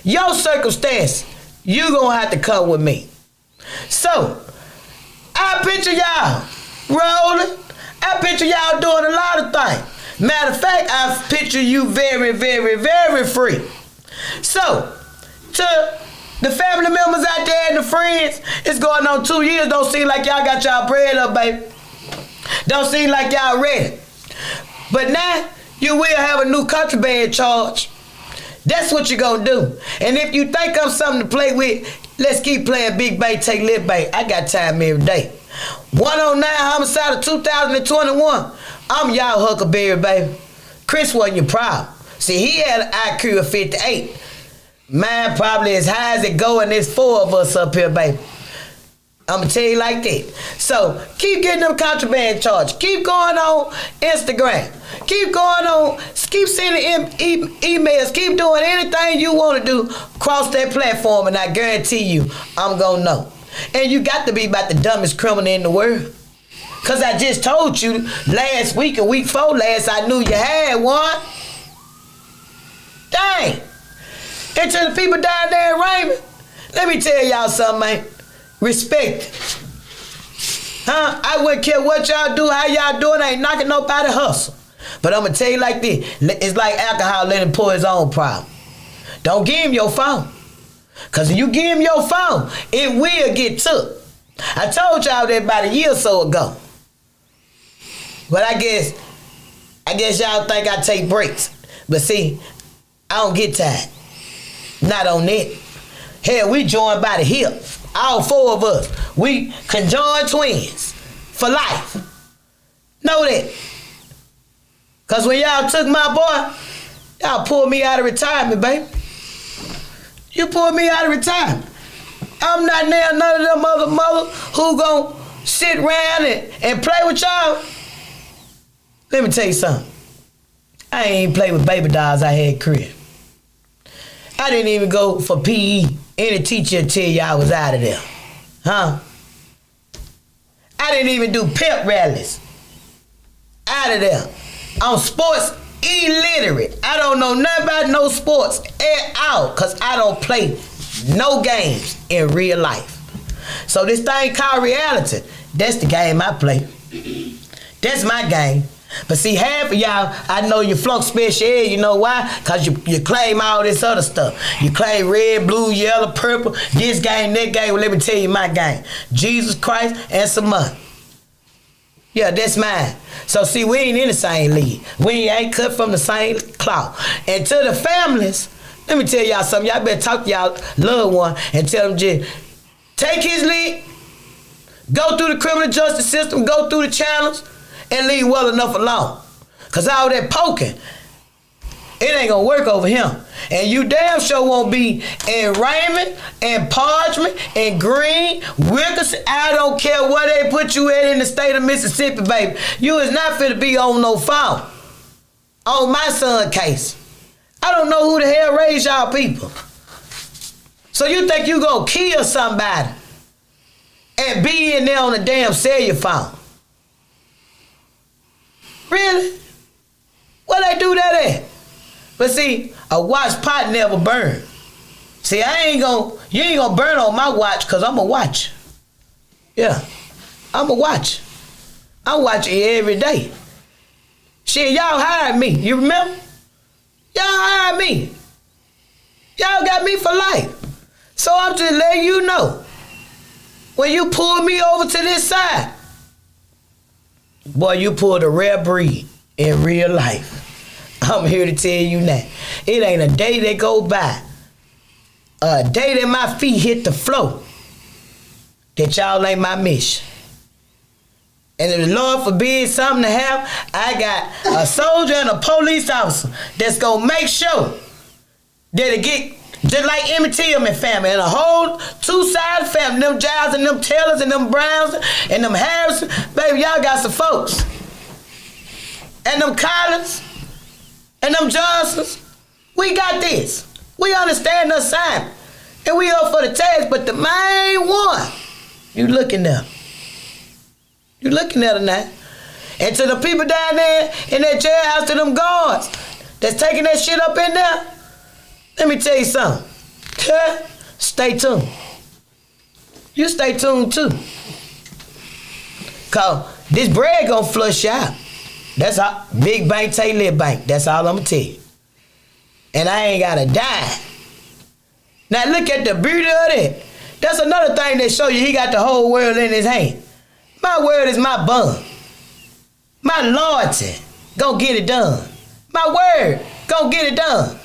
Your circumstance, you gonna have to come with me. So, I picture y'all rolling. I picture y'all doing a lot of things. Matter of fact, I picture you very, very, very free. So, to the family members out there and the friends, it's going on 2 years. Don't seem like y'all got y'all bread up, baby. Don't seem like y'all ready. But now, you will have a new contraband charge. That's what you're going to do. And if you think I'm something to play with, let's keep playing Big Bay, Take Little Bay. I got time every day. 109 homicide of 2021. I'm y'all Huckleberry, baby. Chris wasn't your problem. See, he had an IQ of 58. Mine probably as high as it go, and there's 4 of us up here, baby. I'm going to tell you like that. So, keep getting them contraband charges. Keep going on Instagram. Keep going on, keep sending emails. Keep doing anything you want to do across that platform, and I guarantee you, I'm going to know. And you got to be about the dumbest criminal in the world. Because I just told you last week and week 4 last, I knew you had one. Dang. And to the people down there in Raymond, let me tell y'all something, man. Respect. Huh? I wouldn't care what y'all do, how y'all doing. I ain't knocking nobody hustle. But I'm going to tell you like this. It's like alcohol letting pour his own problem. Don't give him your phone. Because if you give him your phone, it will get took. I told y'all that about a year or so ago. But I guess y'all think I take breaks. But see, I don't get tired. Not on that. Hell, we joined by the hip. All 4 of us. We conjoined twins. For life. Know that. Because when y'all took my boy, y'all pulled me out of retirement, baby. You pulled me out of retirement. I'm not now none of them other mothers who gon' sit around and play with y'all. Let me tell you something. I ain't even play with baby dolls I had crib. I didn't even go for PE. Any teacher would tell you I was out of there. Huh? I didn't even do pep rallies. Out of there. I'm sports illiterate. I don't know nothing about no sports at all because I don't play no games in real life. So this thing called reality, that's the game I play. That's my game. But see, half of y'all, I know you flunk special ed. You know why? Because you claim all this other stuff. You claim red, blue, yellow, purple, this game, that game. Well, let me tell you my game. Jesus Christ and some money. Yeah, that's mine. So see, we ain't in the same league. We ain't cut from the same cloth. And to the families, let me tell y'all something. Y'all better talk to y'all loved one and tell them just take his lead, go through the criminal justice system, go through the channels, and leave well enough alone. Because all that poking, it ain't gonna work over him. And you damn sure won't be in Raymond and Parchment and Green, Wilkerson. I don't care where they put you in the state of Mississippi, baby. You is not finna be on no phone. On my son case. I don't know who the hell raised y'all people. So you think you gonna kill somebody and be in there on a damn cellular phone? Really? Where they do that at? But see, a watch pot never burn. See, you ain't gonna burn on my watch because I'm a watch. Yeah, I'm a watch. I watch it every day. Shit, y'all hired me. You remember? Y'all hired me. Y'all got me for life. So I'm just letting you know. When you pull me over to this side, boy, you pulled a rare breed in real life. I'm here to tell you that. It ain't a day that go by, a day that my feet hit the floor, that y'all ain't my mission. And if the Lord forbid something to happen, I got a soldier and a police officer that's gonna make sure that it get just like Emmett Tillman family and a whole two-sided family, them Giles and them Taylors and them Browns and them Harrison. Baby, y'all got some folks. And them Collins and them Johnsons. We got this. We understand the assignment. And we up for the task, but the main one, you looking at. You looking at her now. And to the people down there in that jailhouse, to them guards that's taking that shit up in there, let me tell you something. Stay tuned. You stay tuned too. Cause this bread gonna flush you out. That's all. Big bank take little bank. That's all I'm gonna tell you. And I ain't got a dime. Now look at the beauty of that. That's another thing that show you he got the whole world in his hand. My word is my bond. My loyalty gonna get it done. My word gonna get it done.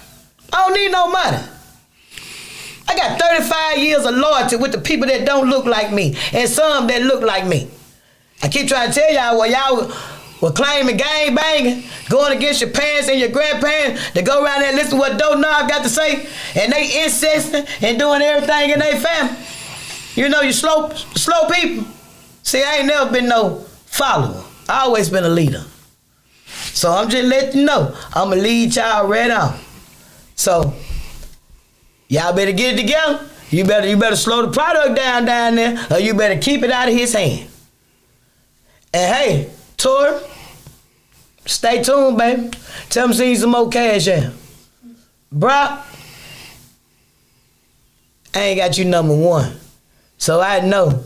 I don't need no money. I got 35 years of loyalty with the people that don't look like me and some that look like me. I keep trying to tell y'all while y'all were claiming gang banging, going against your parents and your grandparents to go around there and listen to what Doe Knob got to say, and they incesting and doing everything in their family. You know, you slow people. See, I ain't never been no follower. I always been a leader. So I'm just letting you know, I'm going to lead y'all right on. So, y'all better get it together. You better slow the product down there, or you better keep it out of his hand. And hey, Tori, stay tuned, baby. Tell him see some more cash out. Brock, I ain't got you number one. So I know.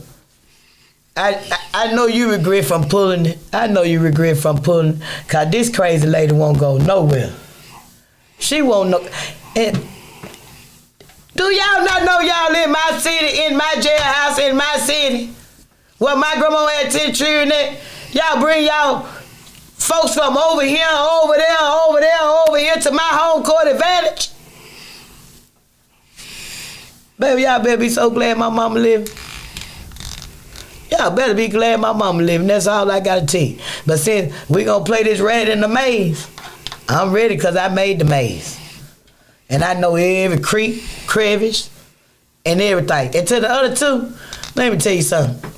I know you regret from pulling it. I know you regret from pulling it. Cause this crazy lady won't go nowhere. She won't know. And do y'all not know y'all in my city, in my jailhouse, in my city? Well, my grandma had 10 children. Y'all bring y'all folks from over here, over here to my home court advantage. Baby, y'all better be so glad my mama living. Y'all better be glad my mama living. That's all I gotta tell you. But since we gonna play this rat in the maze, I'm ready because I made the maze. And I know every creek, crevice, and everything. And to the other two, let me tell you something.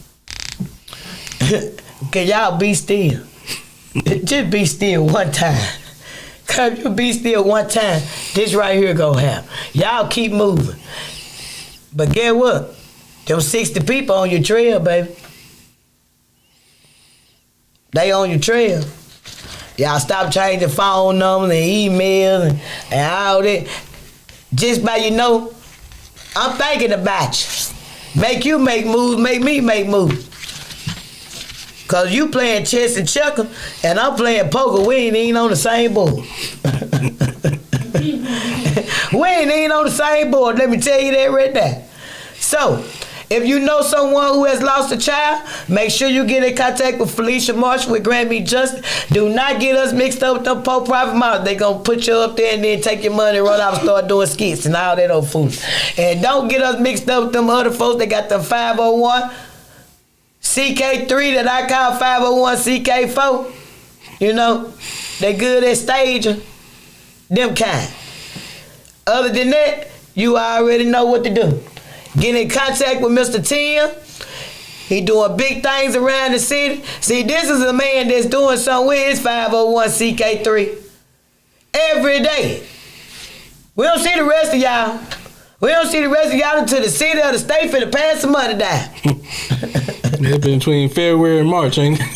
Can y'all be still? Just be still one time. Cause if you be still one time, this right here gonna happen. Y'all keep moving. But guess what? Them 60 people on your trail, baby. They on your trail. Y'all stop changing phone numbers and emails and all that. Just by I'm thinking about you. Make you make moves, make me make moves. Cause you playing chess and checker and I'm playing poker. We ain't even on the same board. We ain't even on the same board. Let me tell you that right there. So, if you know someone who has lost a child, make sure you get in contact with Felicia Marshall with Granby Justice. Do not get us mixed up with them poor private models. They gonna put you up there and then take your money and run out and start doing skits and all that old food. And don't get us mixed up with them other folks that got the 501 CK3 that I call 501 CK4. You know, they good at staging. Them kind. Other than that, you already know what to do. Get in contact with Mr. Tim. He doing big things around the city. See, this is a man that's doing something with his 501 CK3 every day. We don't see the rest of y'all. We don't see the rest of y'all until the city or the state finna pass some money down. It's been between February and March, ain't it?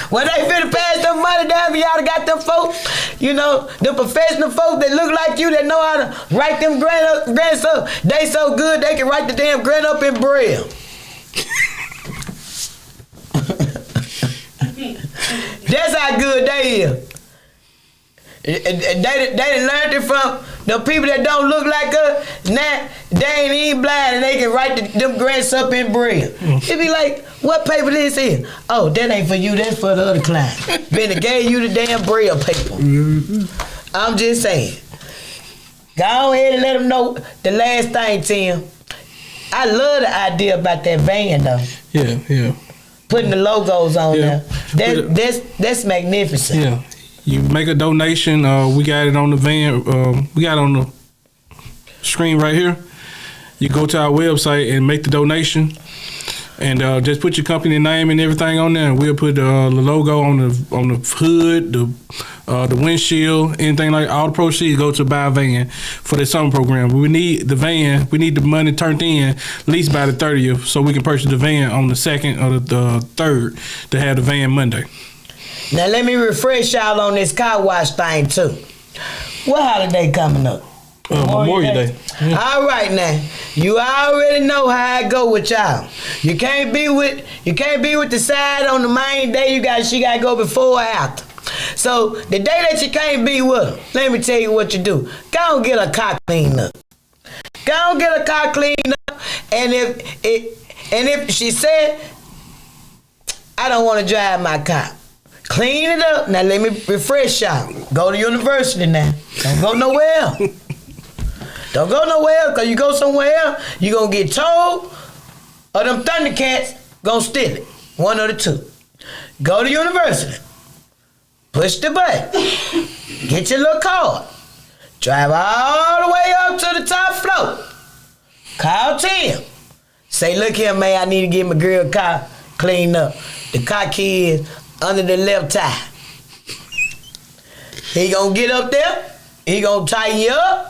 When they finna pass them money down for y'all got them folks, you know, the professional folks that look like you that know how to write them grants up. They so good they can write the damn grant up in Braille. That's how good they is. They learned it from the people that don't look like us. Now they ain't even blind and they can write them grants up in braille. It be like, what paper this is? Oh, that ain't for you. That's for the other client. Been gave you the damn braille paper. I'm just saying. Go ahead and let them know the last thing, Tim. I love the idea about that van though. Yeah. Putting the logos on there. That's magnificent. Yeah. You make a donation. We got it on the van. We got it on the screen right here. You go to our website and make the donation, and just put your company name and everything on there. And we'll put the logo on the hood, the windshield, anything like. All the proceeds go to buy a van for the summer program. We need the van. We need the money turned in at least by the 30th, so we can purchase the van on the 2nd or the 3rd to have the van Monday. Now let me refresh y'all on this car wash thing too. What holiday coming up? Memorial Day. Yeah. All right now, you already know how I go with y'all. You can't be with the side on the main day. She gotta go before or after. So the day that you can't be with her, let me tell you what you do. Go and get a car cleaned up. Go and get a car cleaned up, and if she said, I don't want to drive my car. Clean it up. Now let me refresh y'all. Go to university now. Don't go nowhere else. Don't go nowhere else, because you go somewhere else, you're going to get told, or them Thundercats going to steal it. One of the two. Go to university. Push the button. Get your little card. Drive all the way up to the top floor. Call Tim. Say, look here, man, I need to get my girl car cleaned up. The car key is under the left tire. He gonna get up there. He gonna tighten you up.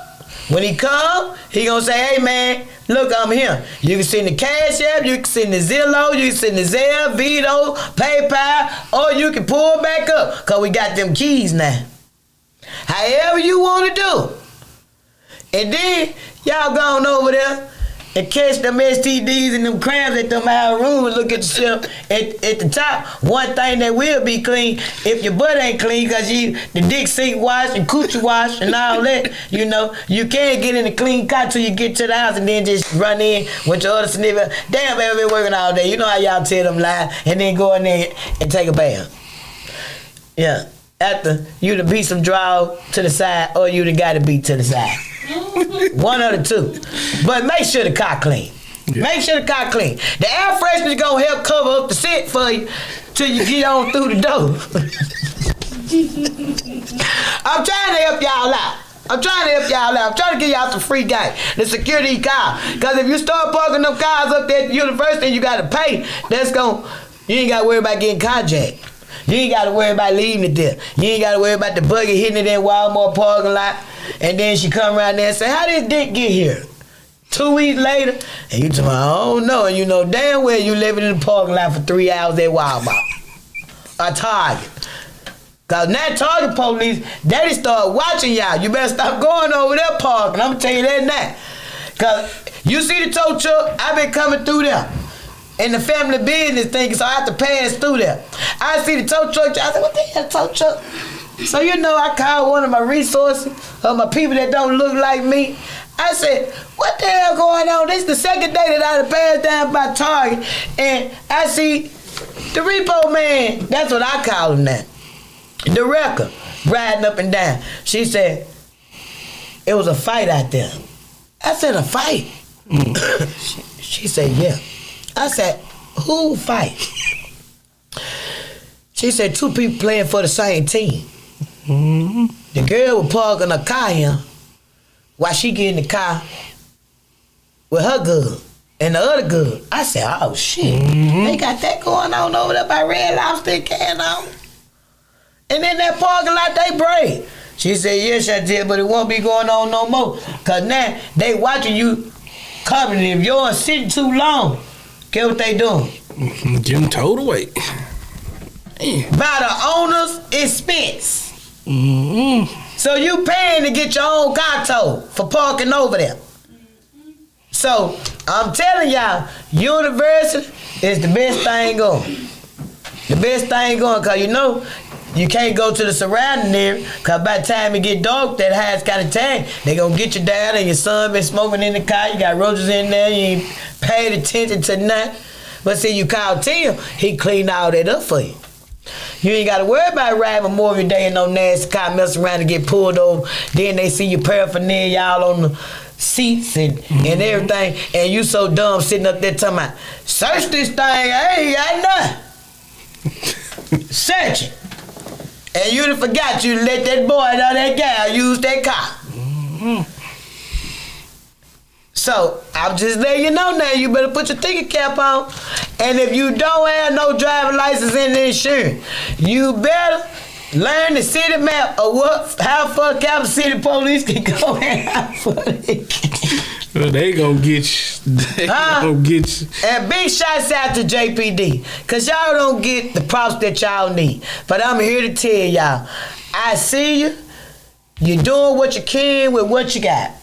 When he come, he gonna say, hey man, look, I'm here. You can send the Cash App, you can send the Zillow, you can send the Zelle, Vito, PayPal, or you can pull back up, because we got them keys now. However you want to do. And then, y'all gone over there and catch them STDs and them crabs at them our room and look at yourself at the top. One thing that will be clean, if your butt ain't clean, because the dick seat wash and coochie wash and all that, you can't get in a clean car till you get to the house and then just run in with your other sniffle. Damn, baby, been working all day. You know how y'all tell them lies, and then go in there and take a bath. Yeah. After you to beat some draw to the side, or you done got to beat to the side. One of the two. But make sure the car clean. Yeah. Make sure the car clean. The air freshener gonna help cover up the sit for you till you get on through the door. I'm trying to help y'all out. I'm trying to give y'all some free game. The security car. Because if you start parking them cars up there at the university and you gotta pay, you ain't gotta worry about getting carjacked. You ain't gotta worry about leaving it there. You ain't gotta worry about the buggy hitting it in Walmart parking lot. And then she come around there and say, how did Dick get here? 2 weeks later, and you tell me, I don't know. And you know damn well you living in the parking lot for 3 hours at Walmart. A Target. Because now Target police, they start watching y'all. You better stop going over there parking. I'm going to tell you that now. Because you see the tow truck, I've been coming through there. In the family business thing, so I have to pass through there. I see the tow truck, I said, what the hell, tow truck? So I called one of my resources, of my people that don't look like me. I said, what the hell going on? This is the second day that I done passed down by Target, and I see the repo man, that's what I call him now, the wrecker, riding up and down. She said, it was a fight out there. I said, a fight? She said, yeah. I said, who fight? She said, 2 people playing for the same team. Mm-hmm. The girl was parking her car here while she get in the car with her girl and the other girl. I said, oh shit, they got that going on over there by Red Lobster can on. And in that parking lot, they break. She said, yes, Shantell, but it won't be going on no more. Because now they watching you coming. If you're sitting too long, get what they doing? Get them towed away. By the owner's expense. Mm-hmm. So you paying to get your own car towed for parking over there. So I'm telling y'all, university is the best thing going. The best thing going, because you know, you can't go to the surrounding area, because by the time it get dark, that highest kind of tag, they going to get you down and your son been smoking in the car, you got roaches in there, you ain't paid attention to nothing. But see, you call Tim, he clean all that up for you. You ain't got to worry about riding Memorial Day in no nasty car, mess around and get pulled over. Then they see your paraphernalia all on the seats and everything, and you so dumb sitting up there talking about, search this thing, I ain't got nothing. Search it. And you done forgot you let that boy or that gal use that car. So, I'm just letting you know now, you better put your thinking cap on. And if you don't have no driving license and insurance, you better learn the city map of how far Capital City Police can go and how far they can. Well, they gonna get you. They gonna get you. And big shots out to JPD, because y'all don't get the props that y'all need. But I'm here to tell y'all, I see you. You're doing what you can with what you got.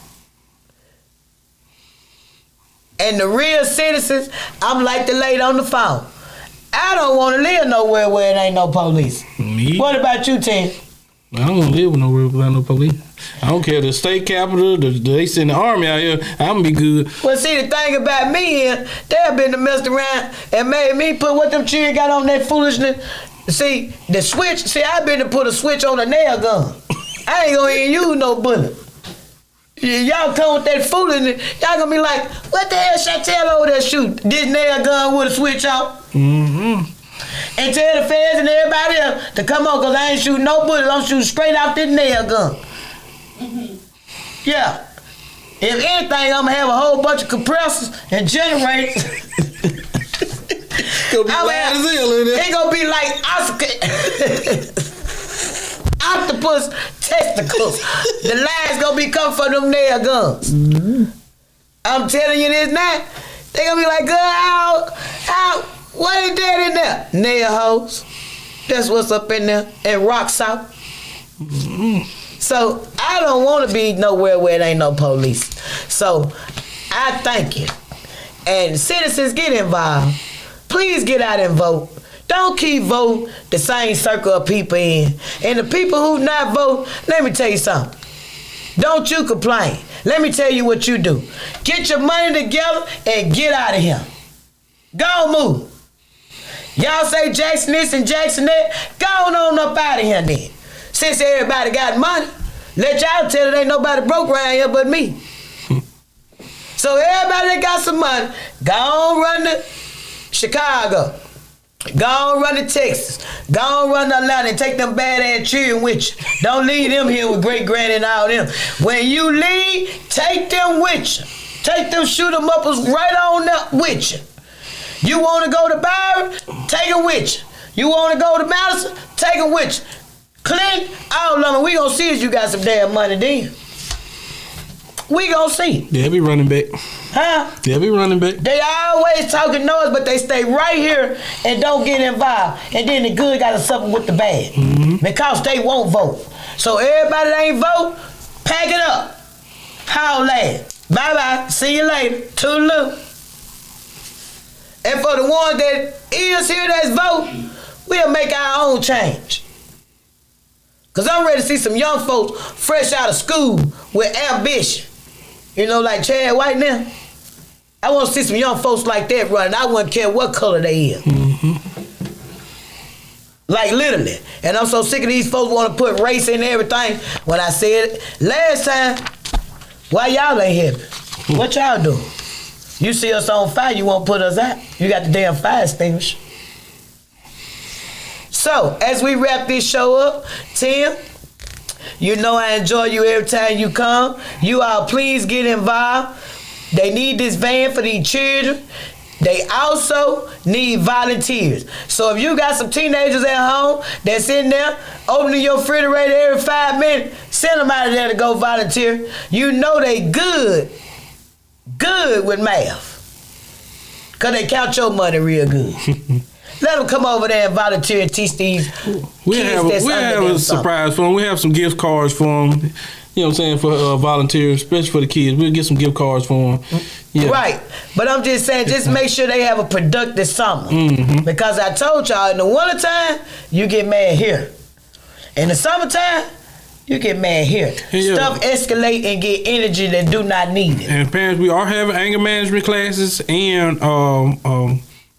And the real citizens, I'm like the lady on the phone. I don't want to live nowhere where it ain't no police. Me? What about you, Tim? I don't want to live nowhere without no police. I don't care the state capitol, they send the army out here, I'm gonna be good. Well, see, the thing about me here, they have been to mess around and made me put what them children got on that foolishness. See, the switch, I've been to put a switch on a nail gun. I ain't gonna even use no bullet. Y'all come with that foolishness, y'all gonna be like, what the hell Shantell over there shoot? This nail gun with a switch on? And tell the feds and everybody else to come on, because I ain't shooting no bullets, I'm shooting straight out this nail gun. Yeah. If anything, I'm gonna have a whole bunch of compressors and generators. Gonna be loud as hell in there. It gonna be like octopus testicles. The lines gonna be coming for them nail guns. I'm telling you this now. They gonna be like, girl, out. What is that in there? Nail holes. That's what's up in there. And rock salt. So I don't want to be nowhere where there ain't no police. So I thank you. And citizens, get involved. Please get out and vote. Don't keep voting the same circle of people in. And the people who not vote, let me tell you something. Don't you complain. Let me tell you what you do. Get your money together and get out of here. Go move. Y'all say Jackson this and Jackson that. Go on up out of here then. Since everybody got money, let y'all tell it ain't nobody broke around here but me. So everybody that got some money, go on run to Chicago. Go on run to Texas. Go on run to Atlanta and take them bad ass children with you. Don't leave them here with great granny and all them. When you leave, take them with you. Take them shoot 'em uppers right on up with you. You want to go to Byron? Take them with you. You want to go to Madison? Take them with you. Clint, all of them, we gonna see if you got some damn money then. We gonna see. They'll be running back. Huh? They'll be running back. They always talking noise, but they stay right here and don't get involved. And then the good gotta suffer with the bad. Because they won't vote. So everybody that ain't vote, pack it up. Holla at. Bye-bye. See you later. Toodaloo. And for the ones that is here that's voting, we'll make our own change. Because I'm ready to see some young folks fresh out of school with ambition. You know, like Chad White now. I want to see some young folks like that running. I wouldn't care what color they is. Like literally. And I'm so sick of these folks want to put race in everything. When I said it last time, why y'all ain't happy? What y'all doing? You see us on fire, you won't put us out. You got the damn fire extinguisher. So, as we wrap this show up, Tim, you know I enjoy you every time you come. You all please get involved. They need this van for these children. They also need volunteers. So if you got some teenagers at home that's in there opening your refrigerator every 5 minutes, send them out of there to go volunteer. You know they good with math. Because they count your money real good. Let them come over there and volunteer and teach these We'll have a surprise for them. We have some gift cards for them. you know what I'm saying, for volunteers, especially for the kids. We'll get some gift cards for them. Yeah. Right. But I'm just saying, just make sure they have a productive summer. Mm-hmm. Because I told y'all, in the wintertime, you get mad here. In the summertime, you get mad here. Yeah. Stuff escalate and get energy that do not need it. And parents, we are having anger management classes and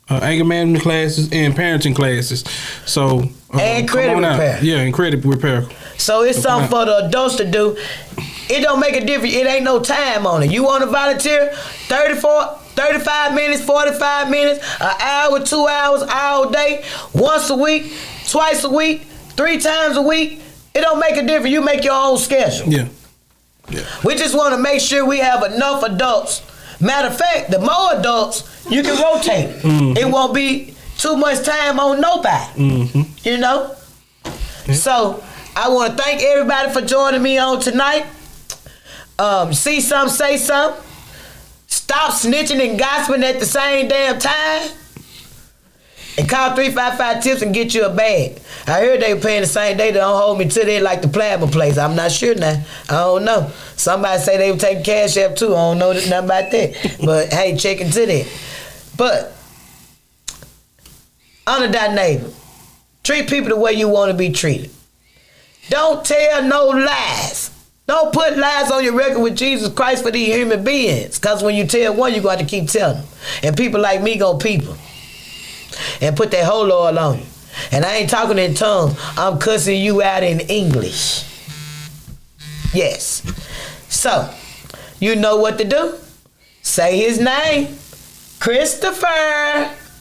anger management classes and parenting classes. So And credit repair. Yeah, and credit repair. So it's something for the adults to do. It don't make a difference. It ain't no time on it. You want to volunteer 35 minutes, 45 minutes, an hour, 2 hours, all day, once a week, twice a week, 3 times a week. It don't make a difference. You make your own schedule. Yeah. We just want to make sure we have enough adults. Matter of fact, the more adults, you can rotate. Mm-hmm. It won't be too much time on nobody. Mm-hmm. You know? Yeah. So, I want to thank everybody for joining me on tonight. See something, say something. Stop snitching and gossiping at the same damn time. And call 355-TIPS and get you a bag. I heard they were paying the same day. They don't hold me to that like the plasma place. I'm not sure now. I don't know. Somebody say they were taking cash app too. I don't know nothing about that. But hey, check into that. But honor thy neighbor. Treat people the way you want to be treated. Don't tell no lies. Don't put lies on your record with Jesus Christ for these human beings. Because when you tell one, you're going to keep telling them. And people like me go people. And put that whole oil on you. And I ain't talking in tongues. I'm cussing you out in English. Yes. So, you know what to do. Say his name. Christopher.